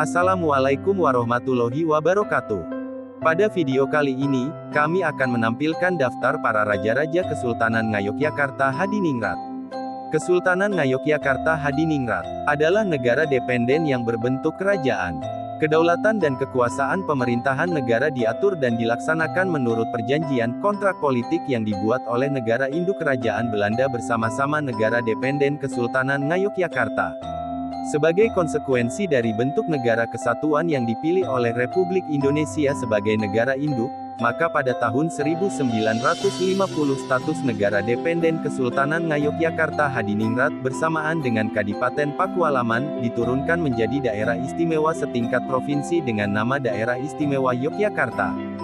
Assalamualaikum warahmatullahi wabarakatuh. Pada video kali ini, kami akan menampilkan daftar para raja-raja Kesultanan Ngayogyakarta Hadiningrat. Kesultanan Ngayogyakarta Hadiningrat adalah negara dependen yang berbentuk kerajaan. Kedaulatan dan kekuasaan pemerintahan negara diatur dan dilaksanakan menurut perjanjian kontrak politik yang dibuat oleh negara induk Kerajaan Belanda bersama-sama negara dependen Kesultanan Ngayogyakarta. Sebagai konsekuensi dari bentuk negara kesatuan yang dipilih oleh Republik Indonesia sebagai negara induk, maka pada tahun 1950 status negara dependen Kesultanan Ngayogyakarta Hadiningrat bersamaan dengan Kadipaten Pakualaman diturunkan menjadi daerah istimewa setingkat provinsi dengan nama Daerah Istimewa Yogyakarta.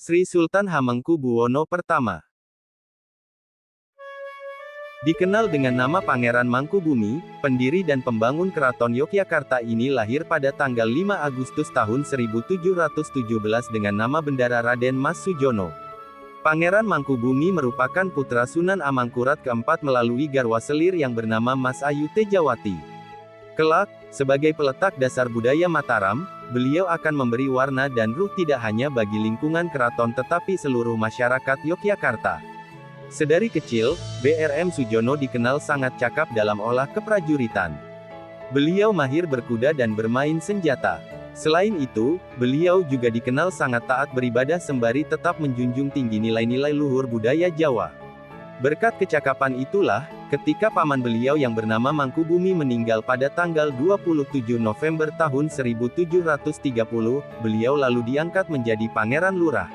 Sri Sultan Hamengkubuwono I. Dikenal dengan nama Pangeran Mangkubumi, pendiri dan pembangun Keraton Yogyakarta ini lahir pada tanggal 5 Agustus tahun 1717 dengan nama Bendara Raden Mas Sujono. Pangeran Mangkubumi merupakan putra Sunan Amangkurat keempat melalui garwa selir yang bernama Mas Ayu Tejawati. Kelak, sebagai peletak dasar budaya Mataram, beliau akan memberi warna dan ruh tidak hanya bagi lingkungan keraton tetapi seluruh masyarakat Yogyakarta. Sedari kecil, BRM Sujono dikenal sangat cakap dalam olah keprajuritan. Beliau mahir berkuda dan bermain senjata. Selain itu, beliau juga dikenal sangat taat beribadah sembari tetap menjunjung tinggi nilai-nilai luhur budaya Jawa. Berkat kecakapan itulah, ketika paman beliau yang bernama Mangkubumi meninggal pada tanggal 27 November tahun 1730, beliau lalu diangkat menjadi Pangeran Lurah.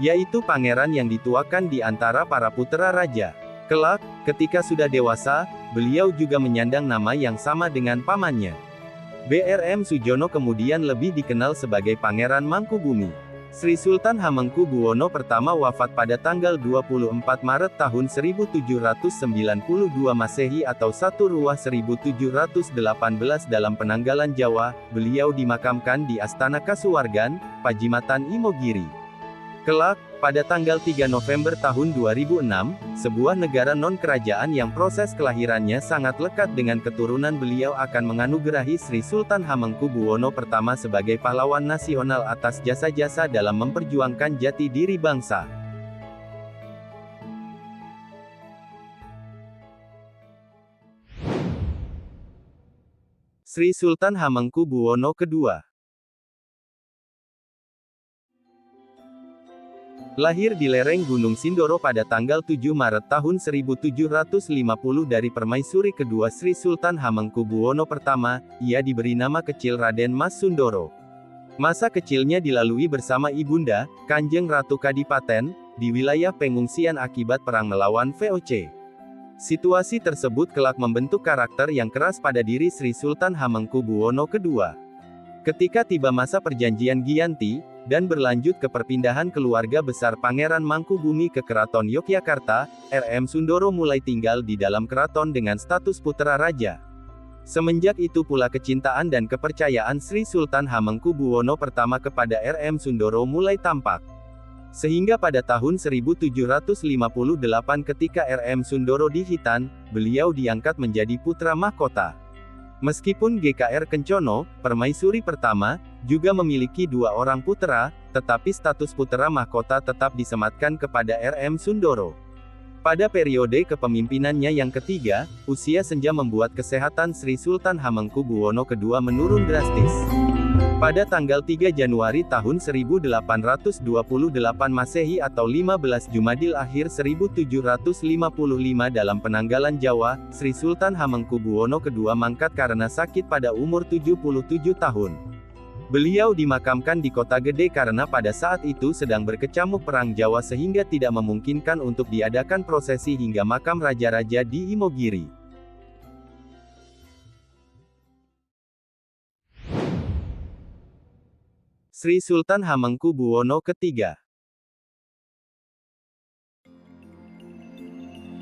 Yaitu pangeran yang dituakan di antara para putra raja. Kelak, ketika sudah dewasa, beliau juga menyandang nama yang sama dengan pamannya. BRM Sujono kemudian lebih dikenal sebagai Pangeran Mangkubumi. Sri Sultan Hamengkubuwono I wafat pada tanggal 24 Maret tahun 1792 Masehi atau 1 Ruwah 1718 dalam Penanggalan Jawa. Beliau dimakamkan di Astana Kasuwargan, Pajimatan Imogiri. Kelak, pada tanggal 3 November tahun 2006, sebuah negara non-kerajaan yang proses kelahirannya sangat lekat dengan keturunan beliau akan menganugerahi Sri Sultan Hamengkubuwono I sebagai pahlawan nasional atas jasa-jasa dalam memperjuangkan jati diri bangsa. Sri Sultan Hamengkubuwono II. Lahir di lereng Gunung Sindoro pada tanggal 7 Maret tahun 1750 dari permaisuri kedua Sri Sultan Hamengkubuwono I, ia diberi nama kecil Raden Mas Sundoro. Masa kecilnya dilalui bersama ibunda, Kanjeng Ratu Kadipaten, di wilayah pengungsian akibat perang melawan VOC. Situasi tersebut kelak membentuk karakter yang keras pada diri Sri Sultan Hamengkubuwono II. Ketika tiba masa perjanjian Giyanti, dan berlanjut ke perpindahan keluarga besar Pangeran Mangkubumi ke Keraton Yogyakarta, RM Sundoro mulai tinggal di dalam keraton dengan status putra raja. Semenjak itu pula kecintaan dan kepercayaan Sri Sultan Hamengkubuwono I kepada RM Sundoro mulai tampak. Sehingga pada tahun 1758 ketika RM Sundoro dihitan, beliau diangkat menjadi putra mahkota. Meskipun GKR Kencono, permaisuri pertama, juga memiliki dua orang putra, tetapi status putra mahkota tetap disematkan kepada RM Sundoro. Pada periode kepemimpinannya yang ketiga, usia senja membuat kesehatan Sri Sultan Hamengkubuwono II menurun drastis. Pada tanggal 3 Januari tahun 1828 Masehi atau 15 Jumadil Akhir 1755 dalam Penanggalan Jawa, Sri Sultan Hamengkubuwono II mangkat karena sakit pada umur 77 tahun. Beliau dimakamkan di Kota Gede karena pada saat itu sedang berkecamuk Perang Jawa sehingga tidak memungkinkan untuk diadakan prosesi hingga makam raja-raja di Imogiri. Sri Sultan Hamengkubuwono III.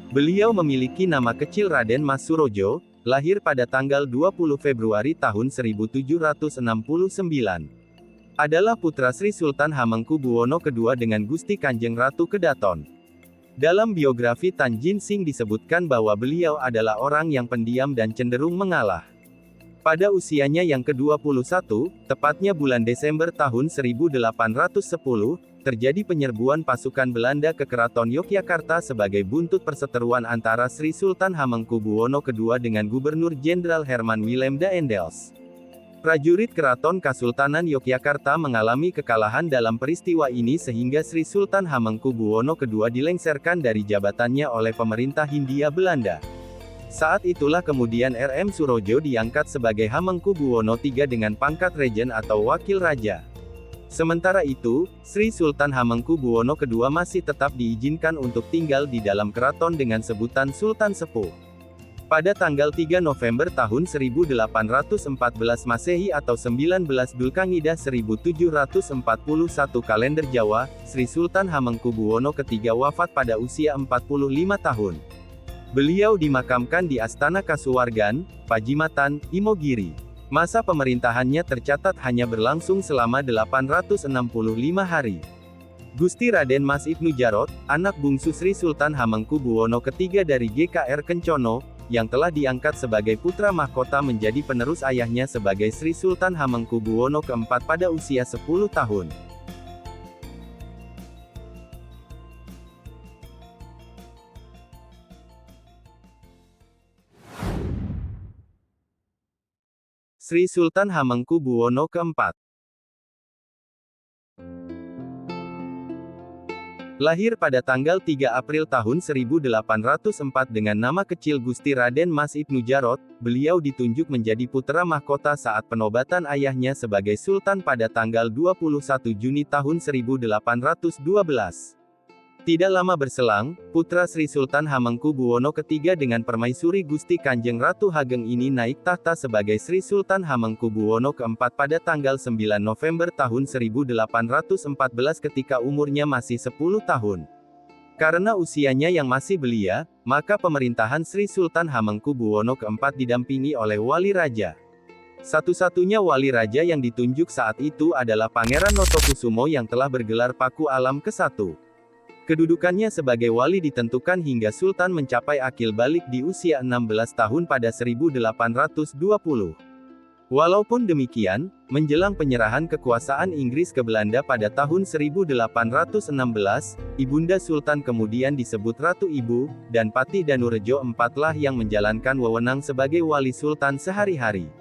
Beliau memiliki nama kecil Raden Mas Surojo, lahir pada tanggal 20 Februari tahun 1769. Adalah putra Sri Sultan Hamengkubuwono II dengan Gusti Kanjeng Ratu Kedaton. Dalam biografi Tan Jin Sing disebutkan bahwa beliau adalah orang yang pendiam dan cenderung mengalah. Pada usianya yang ke-21, tepatnya bulan Desember tahun 1810, terjadi penyerbuan pasukan Belanda ke Keraton Yogyakarta sebagai buntut perseteruan antara Sri Sultan Hamengkubuwono II dengan Gubernur Jenderal Herman Willem Daendels. Prajurit Keraton Kasultanan Yogyakarta mengalami kekalahan dalam peristiwa ini sehingga Sri Sultan Hamengkubuwono II dilengsarkan dari jabatannya oleh pemerintah Hindia Belanda. Saat itulah kemudian R.M. Surojo diangkat sebagai Hamengkubuwono III dengan pangkat Regen atau Wakil Raja. Sementara itu, Sri Sultan Hamengkubuwono II masih tetap diizinkan untuk tinggal di dalam keraton dengan sebutan Sultan Sepuh. Pada tanggal 3 November tahun 1814 Masehi atau 19 Dzulqa'dah 1741 kalender Jawa, Sri Sultan Hamengkubuwono III wafat pada usia 45 tahun. Beliau dimakamkan di Astana Kasuwargan, Pajimatan, Imogiri. Masa pemerintahannya tercatat hanya berlangsung selama 865 hari. Gusti Raden Mas Ibnu Jarot, anak bungsu Sri Sultan Hamengkubuwono III dari GKR Kencono, yang telah diangkat sebagai putra mahkota menjadi penerus ayahnya sebagai Sri Sultan Hamengkubuwono IV pada usia 10 tahun. Sri Sultan Hamengkubuwono IV. Lahir pada tanggal 3 April tahun 1804 dengan nama kecil Gusti Raden Mas Ibnu Jarot, beliau ditunjuk menjadi putra mahkota saat penobatan ayahnya sebagai sultan pada tanggal 21 Juni tahun 1812. Tidak lama berselang, putra Sri Sultan Hamengkubuwono III dengan permaisuri Gusti Kanjeng Ratu Hageng ini naik tahta sebagai Sri Sultan Hamengkubuwono IV pada tanggal 9 November tahun 1814 ketika umurnya masih 10 tahun. Karena usianya yang masih belia, maka pemerintahan Sri Sultan Hamengkubuwono IV didampingi oleh Wali Raja. Satu-satunya Wali Raja yang ditunjuk saat itu adalah Pangeran Notokusumo yang telah bergelar Paku Alam ke-1. Kedudukannya sebagai wali ditentukan hingga Sultan mencapai akil balik di usia 16 tahun pada 1820. Walaupun demikian, menjelang penyerahan kekuasaan Inggris ke Belanda pada tahun 1816, Ibunda Sultan kemudian disebut Ratu Ibu, dan Patih Danurejo IV lah yang menjalankan wewenang sebagai wali Sultan sehari-hari.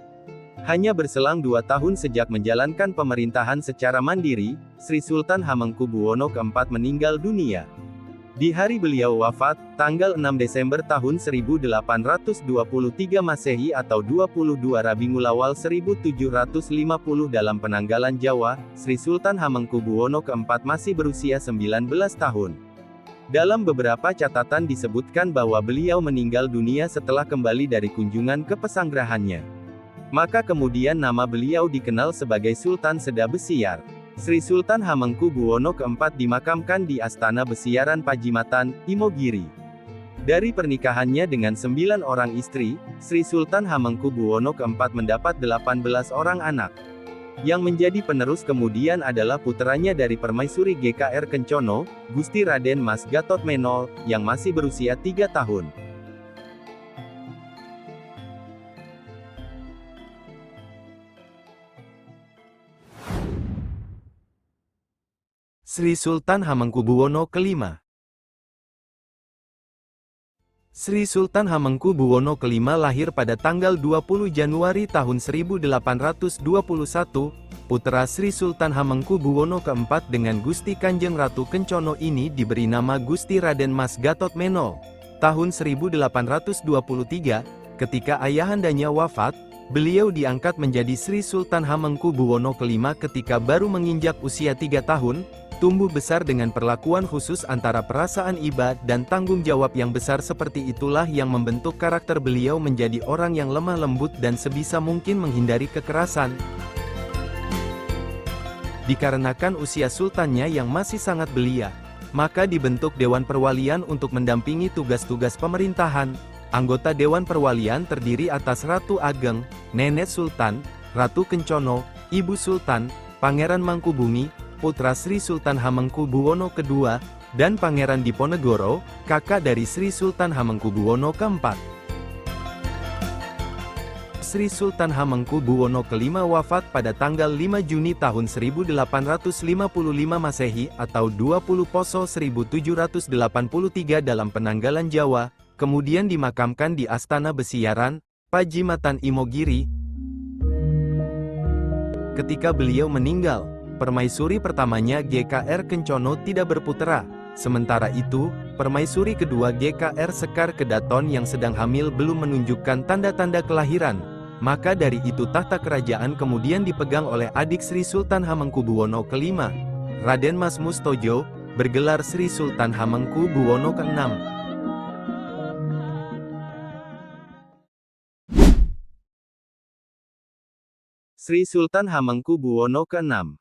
Hanya berselang 2 tahun sejak menjalankan pemerintahan secara mandiri, Sri Sultan Hamengkubuwono IV meninggal dunia. Di hari beliau wafat, tanggal 6 Desember tahun 1823 Masehi atau 22 Rabiul Awal 1750 dalam penanggalan Jawa, Sri Sultan Hamengkubuwono IV masih berusia 19 tahun. Dalam beberapa catatan disebutkan bahwa beliau meninggal dunia setelah kembali dari kunjungan ke pesanggrahannya. Maka kemudian nama beliau dikenal sebagai Sultan Seda Besiar. Sri Sultan Hamengkubuwono IV dimakamkan di Astana Besiaran Pajimatan, Imogiri. Dari pernikahannya dengan 9 orang istri, Sri Sultan Hamengkubuwono IV mendapat 18 orang anak. Yang menjadi penerus kemudian adalah puteranya dari permaisuri GKR Kencono, Gusti Raden Mas Gatot Menol, yang masih berusia 3 tahun. Sri Sultan Hamengkubuwono V. Sri Sultan Hamengkubuwono V lahir pada tanggal 20 Januari tahun 1821, putra Sri Sultan Hamengkubuwono IV dengan Gusti Kanjeng Ratu Kencono ini diberi nama Gusti Raden Mas Gatot Menol. Tahun 1823, ketika ayahandanya wafat, beliau diangkat menjadi Sri Sultan Hamengkubuwono V ketika baru menginjak usia 3 tahun, tumbuh besar dengan perlakuan khusus antara perasaan iba dan tanggung jawab yang besar seperti itulah yang membentuk karakter beliau menjadi orang yang lemah lembut dan sebisa mungkin menghindari kekerasan. Dikarenakan usia sultannya yang masih sangat belia, Maka dibentuk Dewan Perwalian untuk mendampingi tugas-tugas pemerintahan. Anggota Dewan Perwalian terdiri atas Ratu Ageng, Nenek Sultan, Ratu Kencono, Ibu Sultan, Pangeran Mangkubumi, putra Sri Sultan Hamengkubuwono II, dan Pangeran Diponegoro, kakak dari Sri Sultan Hamengkubuwono keempat. Sri Sultan Hamengkubuwono V wafat pada tanggal 5 Juni tahun 1855 Masehi atau 20 Poso 1783 dalam Penanggalan Jawa, kemudian dimakamkan di Astana Besiaran, Pajimatan Imogiri. Ketika beliau meninggal, permaisuri pertamanya GKR Kencono tidak berputera. Sementara itu, permaisuri kedua GKR Sekar Kedaton yang sedang hamil belum menunjukkan tanda-tanda kelahiran. Maka dari itu tahta kerajaan kemudian dipegang oleh adik Sri Sultan Hamengkubuwono V, Raden Mas Mustojo, bergelar Sri Sultan Hamengkubuwono ke-6. Sri Sultan Hamengkubuwono ke-6.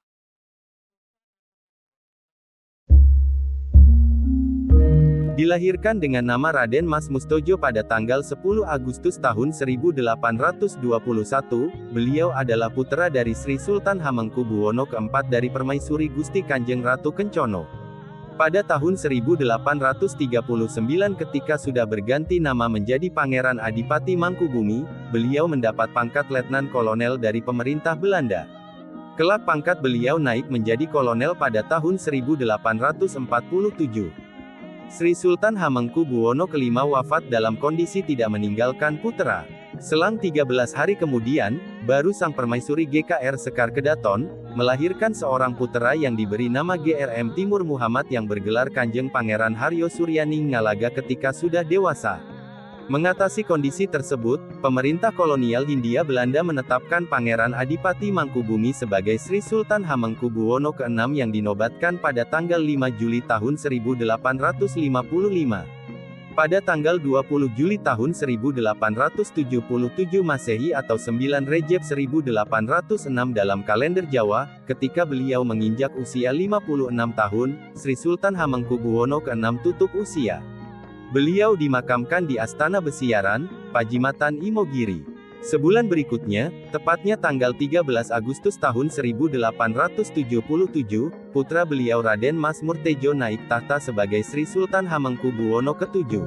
Dilahirkan dengan nama Raden Mas Mustojo pada tanggal 10 Agustus tahun 1821, beliau adalah putra dari Sri Sultan Hamengkubuwono keempat dari Permaisuri Gusti Kanjeng Ratu Kencono. Pada tahun 1839 ketika sudah berganti nama menjadi Pangeran Adipati Mangkubumi, beliau mendapat pangkat Letnan Kolonel dari pemerintah Belanda. Kelak pangkat beliau naik menjadi kolonel pada tahun 1847. Sri Sultan Hamengkubuwono V wafat dalam kondisi tidak meninggalkan putra. Selang 13 hari kemudian, baru sang permaisuri GKR Sekar Kedaton, melahirkan seorang putera yang diberi nama GRM Timur Muhammad yang bergelar Kanjeng Pangeran Haryo Suryaning Ngalaga ketika sudah dewasa. Mengatasi kondisi tersebut, pemerintah kolonial Hindia Belanda menetapkan Pangeran Adipati Mangkubumi sebagai Sri Sultan Hamengkubuwono ke-6 yang dinobatkan pada tanggal 5 Juli tahun 1855. Pada tanggal 20 Juli tahun 1877 Masehi atau 9 Rejeb 1806 dalam kalender Jawa, ketika beliau menginjak usia 56 tahun, Sri Sultan Hamengkubuwono ke-6 tutup usia. Beliau dimakamkan di Astana Besiaran, Pajimatan Imogiri. Sebulan berikutnya, tepatnya tanggal 13 Agustus tahun 1877, putra beliau Raden Mas Murtejo naik tahta sebagai Sri Sultan Hamengkubuwono ke-7.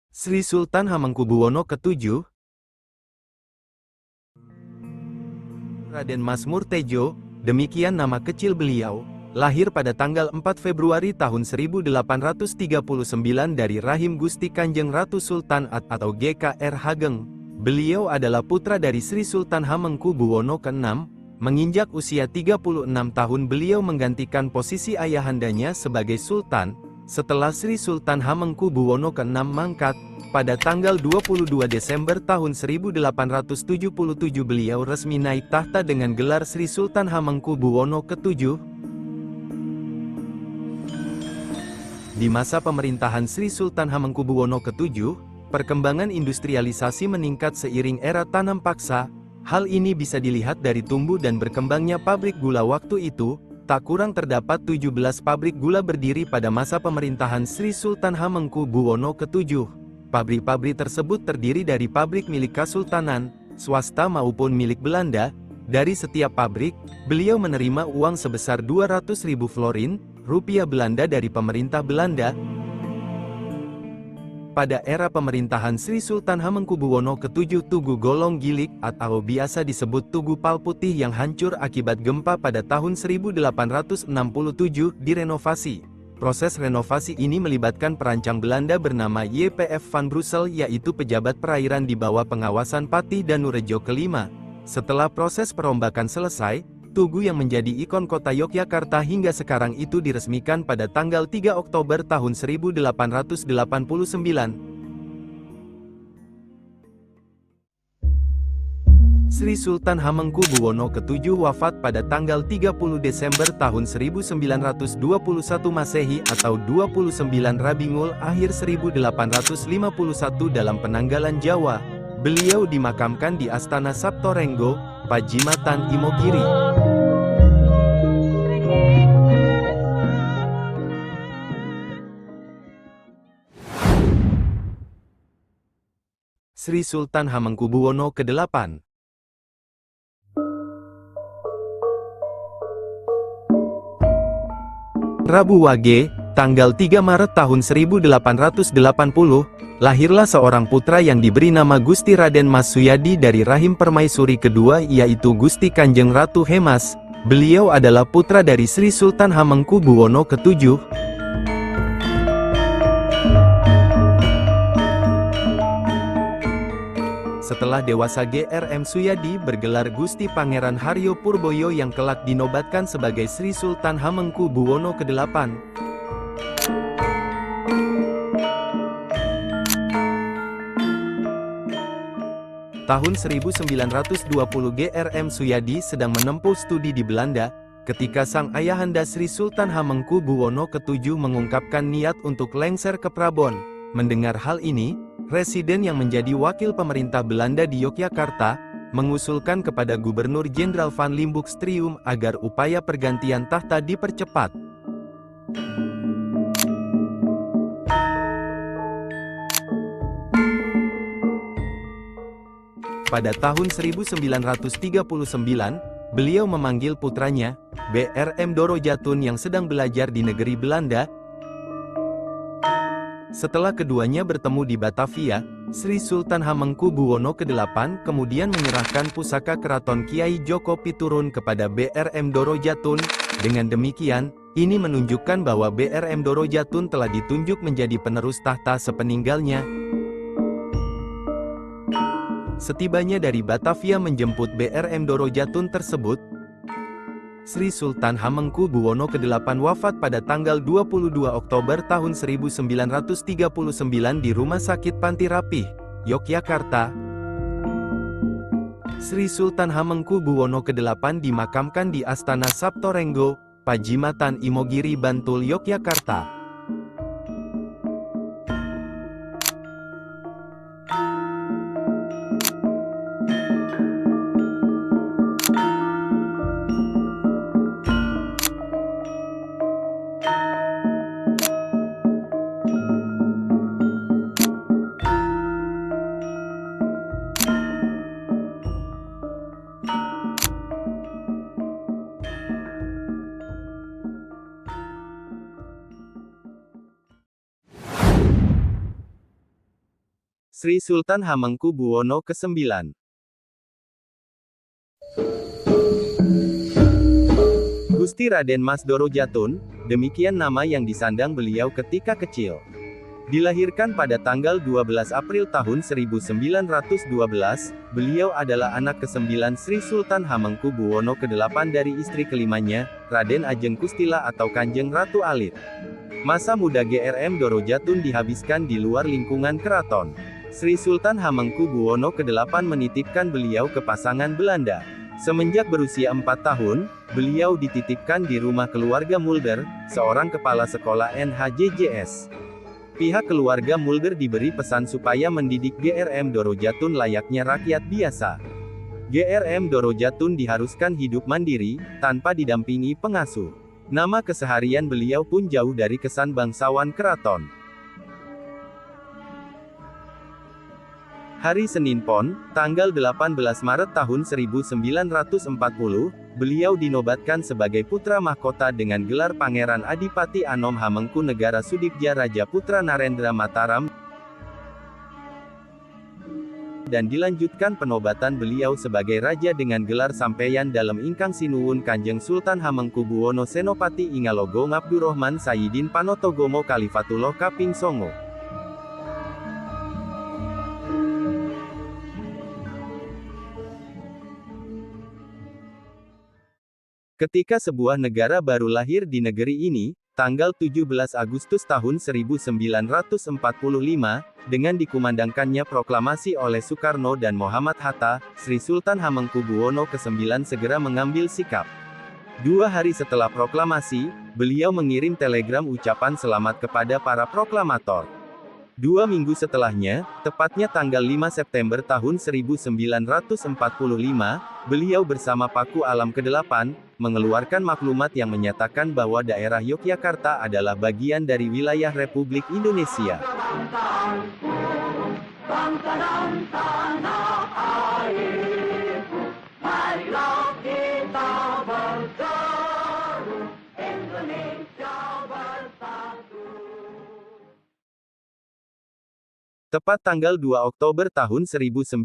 Sri Sultan Hamengkubuwono ke-7, Raden Mas Murtejo, demikian nama kecil beliau, lahir pada tanggal 4 Februari tahun 1839 dari rahim Gusti Kanjeng Ratu Sultan atau GKR Hageng. Beliau adalah putra dari Sri Sultan Hamengkubuwono ke-6, menginjak usia 36 tahun beliau menggantikan posisi ayahandanya sebagai Sultan, setelah Sri Sultan Hamengkubuwono ke-6 mangkat. Pada tanggal 22 Desember tahun 1877 beliau resmi naik tahta dengan gelar Sri Sultan Hamengkubuwono ke-7. Di masa pemerintahan Sri Sultan Hamengkubuwono ke-7, perkembangan industrialisasi meningkat seiring era tanam paksa. Hal ini bisa dilihat dari tumbuh dan berkembangnya pabrik gula waktu itu. Tak kurang terdapat 17 pabrik gula berdiri pada masa pemerintahan Sri Sultan Hamengkubuwono ke-7. Pabrik-pabrik tersebut terdiri dari pabrik milik Kesultanan, swasta maupun milik Belanda. Dari setiap pabrik, beliau menerima uang sebesar 200.000 florin, rupiah Belanda dari pemerintah Belanda. Pada era pemerintahan Sri Sultan Hamengkubuwono ke-7 Tugu Golong Gilik atau biasa disebut Tugu Palputih yang hancur akibat gempa pada tahun 1867 direnovasi. Proses renovasi ini melibatkan perancang Belanda bernama YPF van Brussel yaitu pejabat perairan di bawah pengawasan Patih Danurejo ke-5. Setelah proses perombakan selesai, Tugu yang menjadi ikon kota Yogyakarta hingga sekarang itu diresmikan pada tanggal 3 Oktober tahun 1889. Sri Sultan Hamengkubuwono ke-7 wafat pada tanggal 30 Desember tahun 1921 Masehi atau 29 Rabiul Akhir 1851 dalam penanggalan Jawa. Beliau dimakamkan di Astana Saptorenggo, Pajimatan Imogiri. Sri Sultan Hamengkubuwono ke-8. Rabu Wage, tanggal 3 Maret tahun 1880, lahirlah seorang putra yang diberi nama Gusti Raden Mas Suyadi dari rahim permaisuri kedua yaitu Gusti Kanjeng Ratu Hemas. Beliau adalah putra dari Sri Sultan Hamengkubuwono ke-7. Setelah dewasa GRM Suyadi bergelar Gusti Pangeran Haryo Purboyo yang kelak dinobatkan sebagai Sri Sultan Hamengkubuwono ke-8. Tahun 1920 GRM Suyadi sedang menempuh studi di Belanda, ketika sang ayahanda Sri Sultan Hamengkubuwono ke-7 mengungkapkan niat untuk lengser ke Prabon. Mendengar hal ini, Residen yang menjadi wakil pemerintah Belanda di Yogyakarta, mengusulkan kepada Gubernur Jenderal Van Limburg-Strium agar upaya pergantian tahta dipercepat. Pada tahun 1939, beliau memanggil putranya, BRM Dorojatun yang sedang belajar di negeri Belanda. Setelah keduanya bertemu di Batavia, Sri Sultan Hamengkubuwono ke-8 kemudian menyerahkan pusaka keraton Kiai Joko Piturun kepada BRM Dorojatun. Dengan demikian, ini menunjukkan bahwa BRM Dorojatun telah ditunjuk menjadi penerus tahta sepeninggalnya. Setibanya dari Batavia menjemput BRM Dorojatun tersebut, Sri Sultan Hamengkubuwono ke-8 wafat pada tanggal 22 Oktober tahun 1939 di Rumah Sakit Panti Rapih, Yogyakarta. Sri Sultan Hamengkubuwono ke-8 dimakamkan di Astana Saptorenggo, Pajimatan Imogiri, Bantul, Yogyakarta. Sri Sultan Hamengkubuwono ke-9. Gusti Raden Mas Dorojatun, demikian nama yang disandang beliau ketika kecil. Dilahirkan pada tanggal 12 April tahun 1912, beliau adalah anak ke-9 Sri Sultan Hamengkubuwono ke-8 dari istri kelimanya, Raden Ajeng Kustila atau Kanjeng Ratu Alit. Masa muda GRM Dorojatun dihabiskan di luar lingkungan keraton. Sri Sultan Hamengkubuwono ke-8 menitipkan beliau ke pasangan Belanda. Semenjak berusia 4 tahun, beliau dititipkan di rumah keluarga Mulder, seorang kepala sekolah NHJJS. Pihak keluarga Mulder diberi pesan supaya mendidik GRM Dorojatun layaknya rakyat biasa. GRM Dorojatun diharuskan hidup mandiri, tanpa didampingi pengasuh. Nama keseharian beliau pun jauh dari kesan bangsawan keraton. Hari Senin Pon, tanggal 18 Maret tahun 1940, beliau dinobatkan sebagai putra mahkota dengan gelar Pangeran Adipati Anom Hamengkunegara Sudibja Raja Putra Narendra Mataram, dan dilanjutkan penobatan beliau sebagai raja dengan gelar Sampeyan dalam Ingkang Sinuwun Kanjeng Sultan Hamengkubuwono Senopati Ingalogo Ngabdurrahman Sayyidin Panotogomo Kalifatullah Kaping Songo. Ketika sebuah negara baru lahir di negeri ini, tanggal 17 Agustus tahun 1945, dengan dikumandangkannya proklamasi oleh Soekarno dan Muhammad Hatta, Sri Sultan Hamengkubuwono ke-9 segera mengambil sikap. 2 hari setelah proklamasi, beliau mengirim telegram ucapan selamat kepada para proklamator. 2 minggu setelahnya, tepatnya tanggal 5 September tahun 1945, beliau bersama Paku Alam ke-8, mengeluarkan maklumat yang menyatakan bahwa daerah Yogyakarta adalah bagian dari wilayah Republik Indonesia. Tepat tanggal 2 Oktober tahun 1988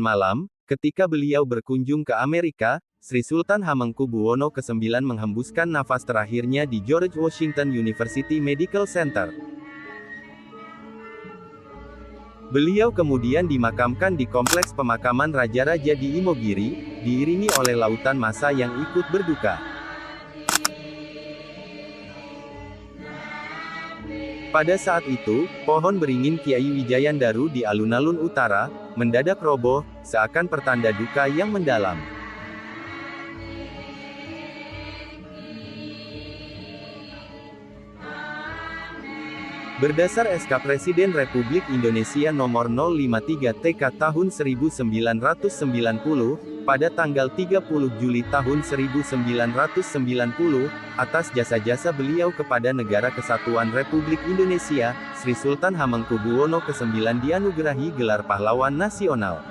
malam, ketika beliau berkunjung ke Amerika, Sri Sultan Hamengkubuwono ke-9 menghembuskan nafas terakhirnya di George Washington University Medical Center. Beliau kemudian dimakamkan di Kompleks Pemakaman Raja-Raja di Imogiri, diiringi oleh lautan massa yang ikut berduka. Pada saat itu, pohon beringin Kiai Wijayandaru di alun-alun utara, mendadak roboh, seakan pertanda duka yang mendalam. Berdasar SK Presiden Republik Indonesia Nomor 053 TK Tahun 1990, pada tanggal 30 Juli tahun 1990, atas jasa-jasa beliau kepada Negara Kesatuan Republik Indonesia, Sri Sultan Hamengkubuwono ke-9 dianugerahi gelar Pahlawan Nasional.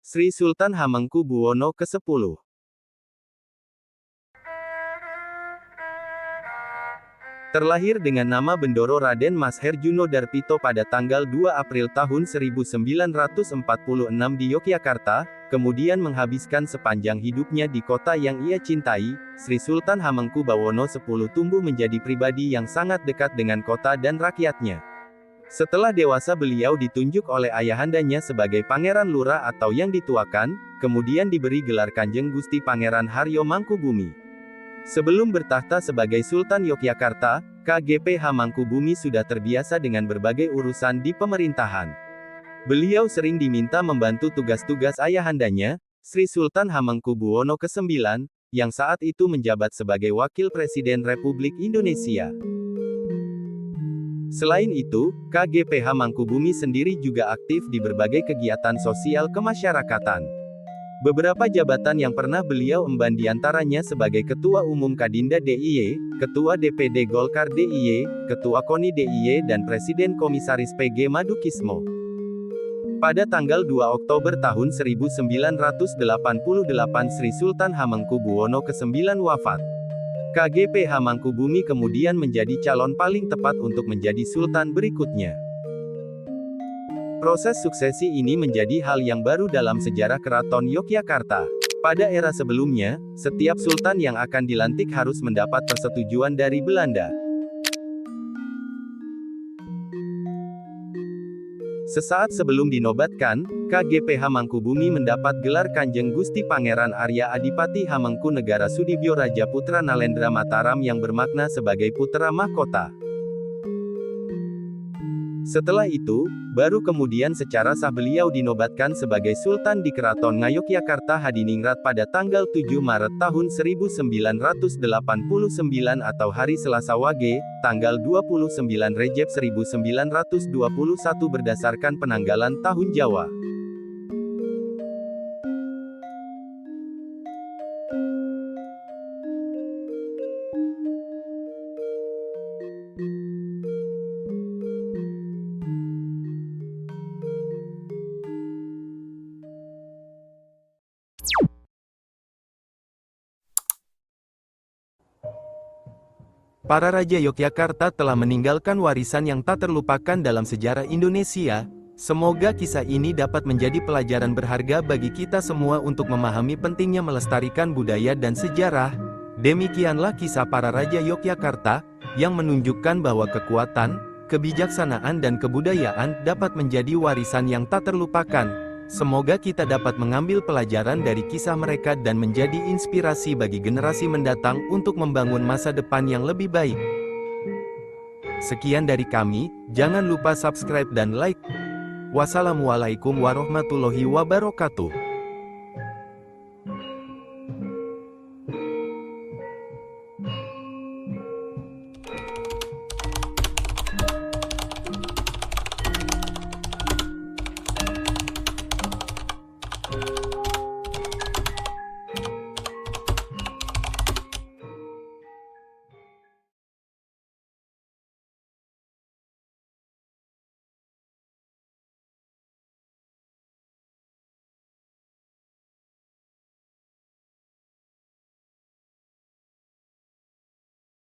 Sri Sultan Hamengkubuwono ke-10. Terlahir dengan nama Bendoro Raden Mas Herjuno Darpito pada tanggal 2 April tahun 1946 di Yogyakarta, kemudian menghabiskan sepanjang hidupnya di kota yang ia cintai, Sri Sultan Hamengkubuwono X tumbuh menjadi pribadi yang sangat dekat dengan kota dan rakyatnya. Setelah dewasa beliau ditunjuk oleh ayahandanya sebagai Pangeran Lurah atau yang dituakan, kemudian diberi gelar Kanjeng Gusti Pangeran Haryo Mangkubumi. Sebelum bertahta sebagai Sultan Yogyakarta, KGP Hamengkubuwono sudah terbiasa dengan berbagai urusan di pemerintahan. Beliau sering diminta membantu tugas-tugas ayahandanya, Sri Sultan Hamengkubuwono ke-9, yang saat itu menjabat sebagai Wakil Presiden Republik Indonesia. Selain itu, KGP Hamengkubuwono sendiri juga aktif di berbagai kegiatan sosial kemasyarakatan. Beberapa jabatan yang pernah beliau emban diantaranya sebagai Ketua Umum Kadinda DIY, Ketua DPD Golkar DIY, Ketua KONI DIY dan Presiden Komisaris PG Madukismo. Pada tanggal 2 Oktober tahun 1988 Sri Sultan Hamengkubuwono ke-9 wafat. KGP Hamengkubuwono kemudian menjadi calon paling tepat untuk menjadi sultan berikutnya. Proses suksesi ini menjadi hal yang baru dalam sejarah Keraton Yogyakarta. Pada era sebelumnya, setiap sultan yang akan dilantik harus mendapat persetujuan dari Belanda. Sesaat sebelum dinobatkan, KGP Hamengkubuwono mendapat gelar Kanjeng Gusti Pangeran Arya Adipati Hamengkunegara Sudibyo Raja Putra Nalendra Mataram yang bermakna sebagai putra mahkota. Setelah itu, baru kemudian secara sah beliau dinobatkan sebagai Sultan di Keraton Ngayogyakarta Hadiningrat pada tanggal 7 Maret tahun 1989 atau hari Selasa Wage, tanggal 29 Rejeb 1921 berdasarkan penanggalan tahun Jawa. Para Raja Yogyakarta telah meninggalkan warisan yang tak terlupakan dalam sejarah Indonesia. Semoga kisah ini dapat menjadi pelajaran berharga bagi kita semua untuk memahami pentingnya melestarikan budaya dan sejarah. Demikianlah kisah para Raja Yogyakarta, yang menunjukkan bahwa kekuatan, Kebijaksanaan dan kebudayaan dapat menjadi warisan yang tak terlupakan. Semoga kita dapat mengambil pelajaran dari kisah mereka dan menjadi inspirasi bagi generasi mendatang untuk membangun masa depan yang lebih baik. Sekian dari kami, jangan lupa subscribe dan like. Wassalamualaikum warahmatullahi wabarakatuh.